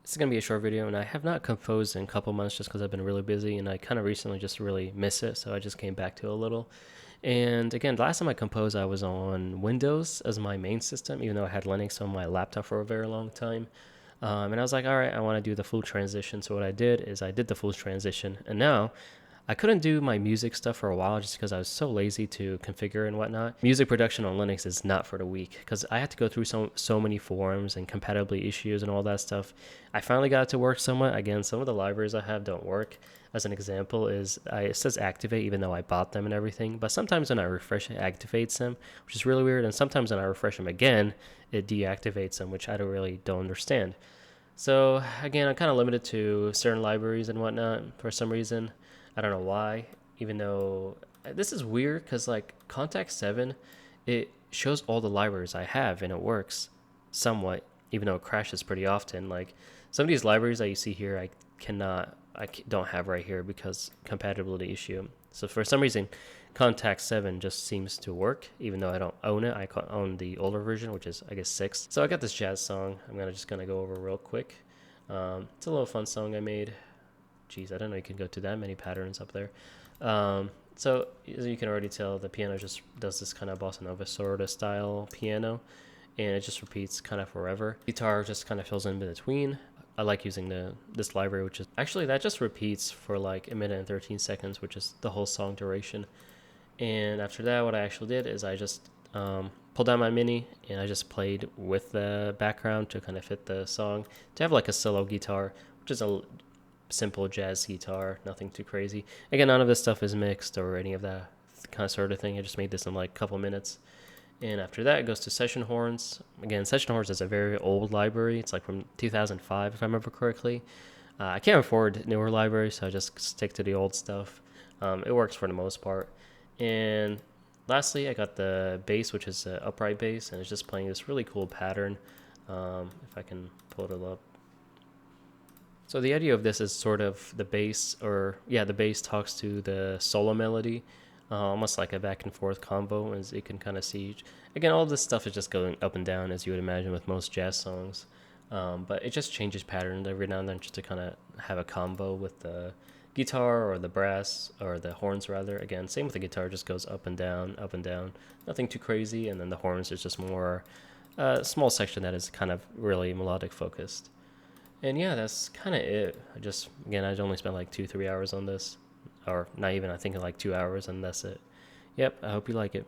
This is going to be a short video, and I have not composed in a couple months just because I've been really busy, and I kind of recently just really miss it, so I just came back to it a little. And again, last time I composed, I was on Windows as my main system, even though I had Linux on my laptop for a very long time. And I was like, all right, I want to do the full transition. So what I did is I did the full transition, and now I couldn't do my music stuff for a while just because I was so lazy to configure and whatnot. Music production on Linux is not for the weak because I had to go through so many forums and compatibility issues and all that stuff. I finally got it to work somewhat. Again, some of the libraries I have don't work. As an example, it says activate even though I bought them and everything, but sometimes when I refresh it activates them, which is really weird. And sometimes when I refresh them again, it deactivates them, which I don't understand. So again, I'm kind of limited to certain libraries and whatnot for some reason. I don't know why. Even though this is weird because like Contact 7, it shows all the libraries I have and it works somewhat, even though it crashes pretty often. Like some of these libraries that you see here, I don't have right here because compatibility issue. So for some reason, Contact 7 just seems to work, even though I don't own it. I own the older version, which is, I guess, 6. So I got this jazz song just gonna go over real quick. It's a little fun song I made. Jeez, I don't know you can go to that many patterns up there. So as you can already tell, the piano just does this kind of bossa nova sort of style piano, and it just repeats kind of forever. Guitar just kind of fills in between. I like using this library, which is actually that just repeats for like a minute and 13 seconds, which is the whole song duration. And after that, what I actually did is I just pulled out my mini and I just played with the background to kind of fit the song to have like a solo guitar, which is a simple jazz guitar, nothing too crazy. Again, none of this stuff is mixed or any of that kind of sort of thing. I just made this in like a couple minutes. And after that, it goes to Session Horns. Again, Session Horns is a very old library. It's like from 2005, if I remember correctly. I can't afford newer libraries, so I just stick to the old stuff. It works for the most part. And lastly, I got the bass, which is an upright bass, and it's just playing this really cool pattern. If I can pull it up. So the idea of this is sort of the bass talks to the solo melody, almost like a back and forth combo, as you can kind of see. Again, all this stuff is just going up and down, as you would imagine with most jazz songs. But it just changes patterns every now and then just to kind of have a combo with the guitar or the brass or the horns rather. Again, same with the guitar, just goes up and down, up and down. Nothing too crazy, and then the horns is just more a small section that is kind of really melodic focused. And yeah, that's kind of it. I only spent like 2-3 hours on this, or not even. I think like 2 hours, and that's it. Yep. I hope you like it.